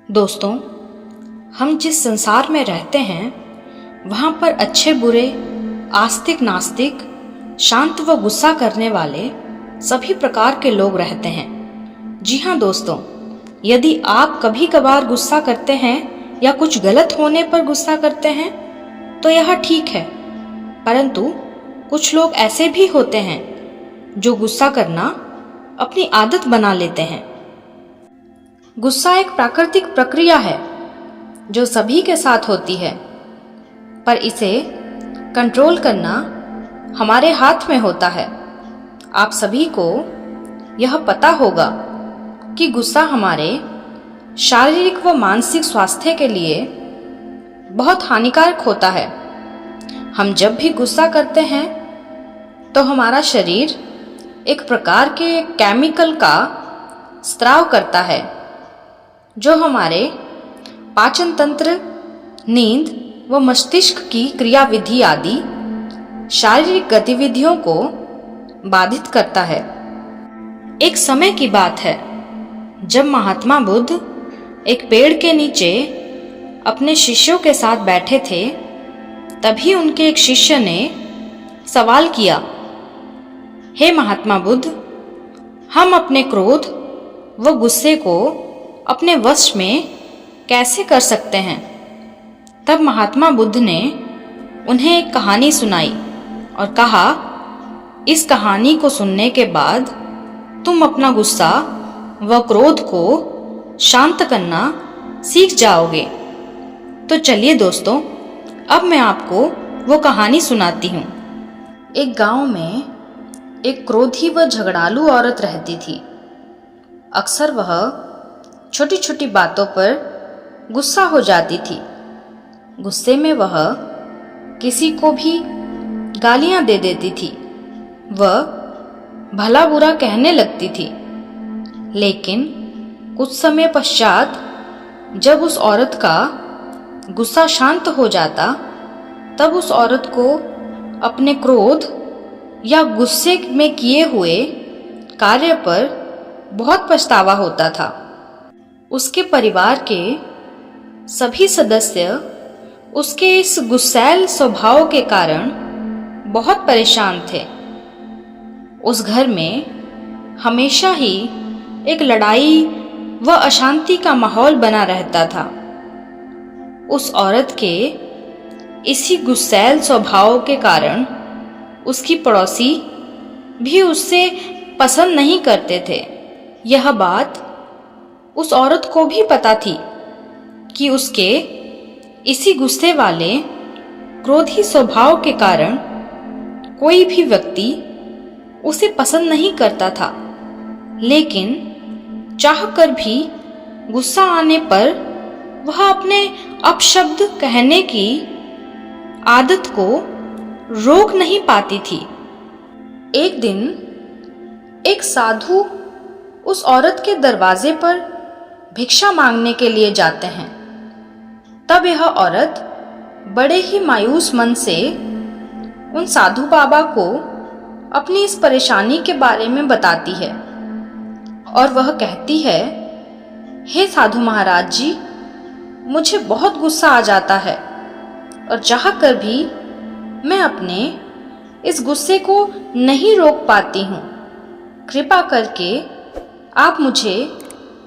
दोस्तों, हम जिस संसार में रहते हैं वहाँ पर अच्छे बुरे, आस्तिक नास्तिक, शांत व गुस्सा करने वाले सभी प्रकार के लोग रहते हैं। जी हाँ दोस्तों, यदि आप कभी कभार गुस्सा करते हैं या कुछ गलत होने पर गुस्सा करते हैं तो यह ठीक है, परंतु कुछ लोग ऐसे भी होते हैं जो गुस्सा करना अपनी आदत बना लेते हैं। गुस्सा एक प्राकृतिक प्रक्रिया है जो सभी के साथ होती है, पर इसे कंट्रोल करना हमारे हाथ में होता है। आप सभी को यह पता होगा कि गुस्सा हमारे शारीरिक व मानसिक स्वास्थ्य के लिए बहुत हानिकारक होता है। हम जब भी गुस्सा करते हैं तो हमारा शरीर एक प्रकार के केमिकल का स्राव करता है जो हमारे पाचन तंत्र, नींद व मस्तिष्क की क्रियाविधि आदि शारीरिक गतिविधियों को बाधित करता है। एक समय की बात है जब महात्मा बुद्ध एक पेड़ के नीचे अपने शिष्यों के साथ बैठे थे। तभी उनके एक शिष्य ने सवाल किया, हे महात्मा बुद्ध, हम अपने क्रोध व गुस्से को अपने वश में कैसे कर सकते हैं? तब महात्मा बुद्ध ने उन्हें एक कहानी सुनाई और कहा, इस कहानी को सुनने के बाद तुम अपना गुस्सा व क्रोध को शांत करना सीख जाओगे। तो चलिए दोस्तों, अब मैं आपको वो कहानी सुनाती हूँ। एक गांव में एक क्रोधी व झगड़ालू औरत रहती थी। अक्सर वह छोटी छोटी बातों पर गुस्सा हो जाती थी। गुस्से में वह किसी को भी गालियां दे देती थी। वह भला बुरा कहने लगती थी। लेकिन कुछ समय पश्चात जब उस औरत का गुस्सा शांत हो जाता, तब उस औरत को अपने क्रोध या गुस्से में किए हुए कार्य पर बहुत पछतावा होता था। उसके परिवार के सभी सदस्य उसके इस गुस्सैल स्वभाव के कारण बहुत परेशान थे। उस घर में हमेशा ही एक लड़ाई व अशांति का माहौल बना रहता था। उस औरत के इसी गुस्सैल स्वभाव के कारण उसकी पड़ोसी भी उससे पसंद नहीं करते थे। यह बात उस औरत को भी पता थी कि उसके इसी गुस्से वाले क्रोधी स्वभाव के कारण कोई भी व्यक्ति उसे पसंद नहीं करता था। लेकिन चाहकर भी गुस्सा आने पर वह अपने अपशब्द कहने की आदत को रोक नहीं पाती थी। एक दिन एक साधु उस औरत के दरवाजे पर भिक्षा मांगने के लिए जाते हैं। तब यह औरत बड़े ही मायूस मन से उन साधु बाबा को अपनी इस परेशानी के बारे में बताती है और वह कहती है, हे साधु महाराज जी, मुझे बहुत गुस्सा आ जाता है और चाहकर भी मैं अपने इस गुस्से को नहीं रोक पाती हूँ। कृपा करके आप मुझे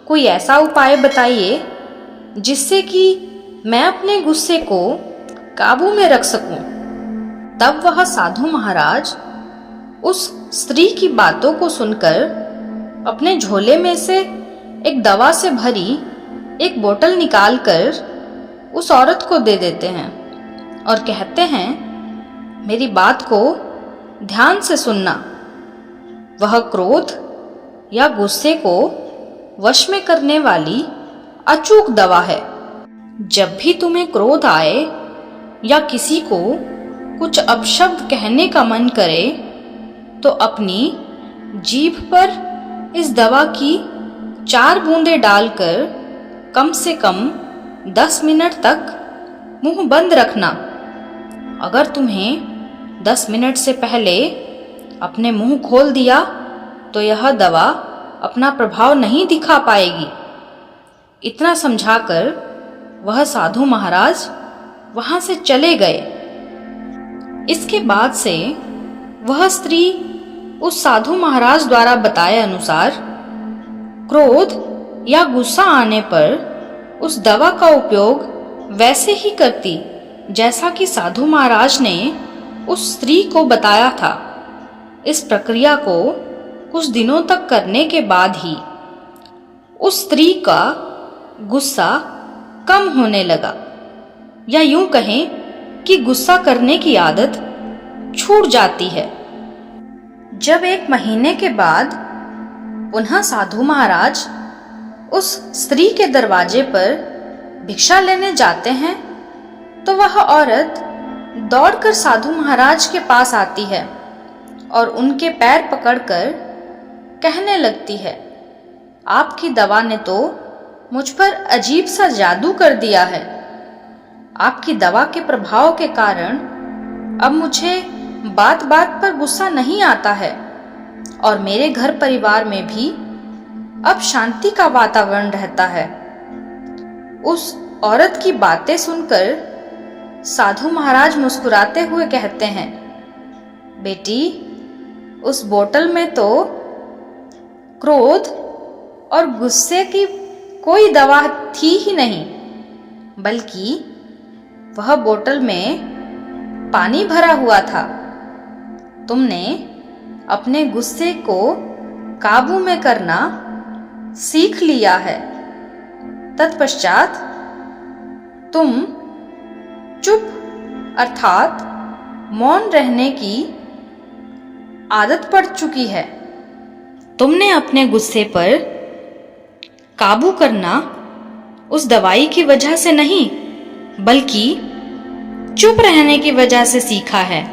कोई ऐसा उपाय बताइए जिससे कि मैं अपने गुस्से को काबू में रख सकूं। तब वह साधु महाराज उस स्त्री की बातों को सुनकर अपने झोले में से एक दवा से भरी एक बोतल निकालकर उस औरत को दे देते हैं और कहते हैं, मेरी बात को ध्यान से सुनना। वह क्रोध या गुस्से को वश में करने वाली अचूक दवा है। जब भी तुम्हें क्रोध आए या किसी को कुछ अपशब्द कहने का मन करे तो अपनी जीभ पर इस दवा की 4 बूंदें डालकर कम से कम 10 मिनट तक मुंह बंद रखना। अगर तुम्हें 10 मिनट से पहले अपने मुंह खोल दिया तो यह दवा अपना प्रभाव नहीं दिखा पाएगी। इतना समझाकर वह साधु महाराज वहां से चले गए। इसके बाद से वह स्त्री उस साधु महाराज द्वारा बताए अनुसार क्रोध या गुस्सा आने पर उस दवा का उपयोग वैसे ही करती जैसा कि साधु महाराज ने उस स्त्री को बताया था। इस प्रक्रिया को कुछ दिनों तक करने के बाद ही उस स्त्री का गुस्सा कम होने लगा, या यूं कहें कि गुस्सा करने की आदत छूट जाती है। जब 1 महीने के बाद पुनः साधु महाराज उस स्त्री के दरवाजे पर भिक्षा लेने जाते हैं तो वह औरत दौड़कर साधु महाराज के पास आती है और उनके पैर पकड़कर कहने लगती है, आपकी दवा ने तो मुझ पर अजीब सा जादू कर दिया है। आपकी दवा के प्रभाव के कारण अब मुझे बात बात पर गुस्सा नहीं आता है और मेरे घर परिवार में भी अब शांति का वातावरण रहता है। उस औरत की बातें सुनकर साधु महाराज मुस्कुराते हुए कहते हैं, बेटी, उस बोतल में तो क्रोध और गुस्से की कोई दवा थी ही नहीं, बल्कि वह बोतल में पानी भरा हुआ था। तुमने अपने गुस्से को काबू में करना सीख लिया है। तत्पश्चात तुम चुप अर्थात मौन रहने की आदत पड़ चुकी है। तुमने अपने गुस्से पर काबू करना उस दवाई की वजह से नहीं, बल्कि चुप रहने की वजह से सीखा है।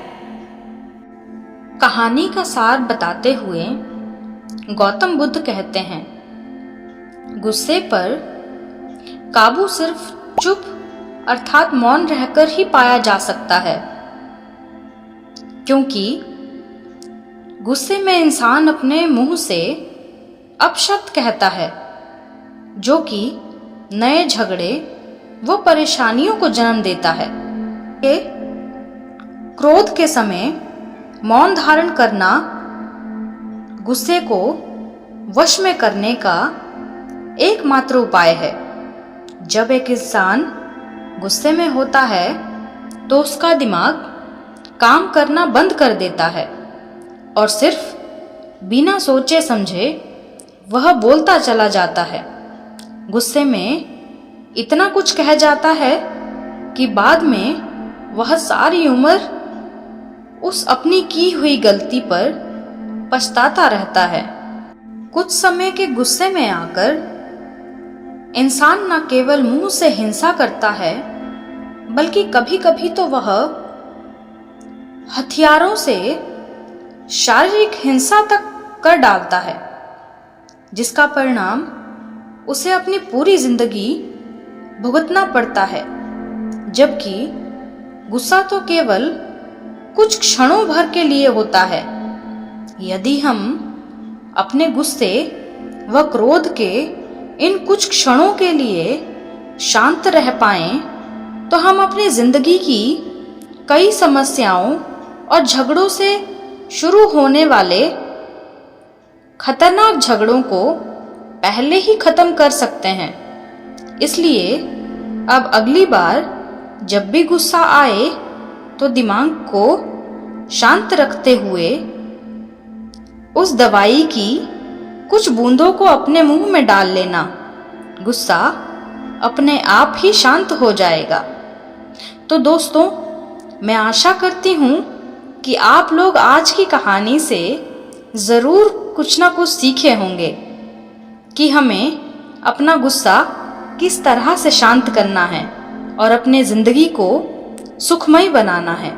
कहानी का सार बताते हुए गौतम बुद्ध कहते हैं, गुस्से पर काबू सिर्फ चुप अर्थात मौन रहकर ही पाया जा सकता है, क्योंकि गुस्से में इंसान अपने मुंह से अपशब्द कहता है, जो कि नए झगड़े व परेशानियों को जन्म देता है। क्रोध के समय मौन धारण करना गुस्से को वश में करने का एकमात्र उपाय है। जब एक इंसान गुस्से में होता है तो उसका दिमाग काम करना बंद कर देता है और सिर्फ बिना सोचे समझे वह बोलता चला जाता है। गुस्से में इतना कुछ कह जाता है कि बाद में वह सारी उम्र उस अपनी की हुई गलती पर पछताता रहता है। कुछ समय के गुस्से में आकर इंसान न केवल मुंह से हिंसा करता है, बल्कि कभी कभी तो वह हथियारों से शारीरिक हिंसा तक कर डालता है, जिसका परिणाम उसे अपनी पूरी जिंदगी भुगतना पड़ता है। जबकि गुस्सा तो केवल कुछ क्षणों भर के लिए होता है। यदि हम अपने गुस्से व क्रोध के इन कुछ क्षणों के लिए शांत रह पाएं, तो हम अपनी जिंदगी की कई समस्याओं और झगड़ों से शुरू होने वाले खतरनाक झगड़ों को पहले ही खत्म कर सकते हैं। इसलिए अब अगली बार जब भी गुस्सा आए तो दिमाग को शांत रखते हुए उस दवाई की कुछ बूंदों को अपने मुंह में डाल लेना। गुस्सा अपने आप ही शांत हो जाएगा। तो दोस्तों, मैं आशा करती हूँ कि आप लोग आज की कहानी से ज़रूर कुछ ना कुछ सीखे होंगे कि हमें अपना गुस्सा किस तरह से शांत करना है और अपने ज़िंदगी को सुखमय बनाना है।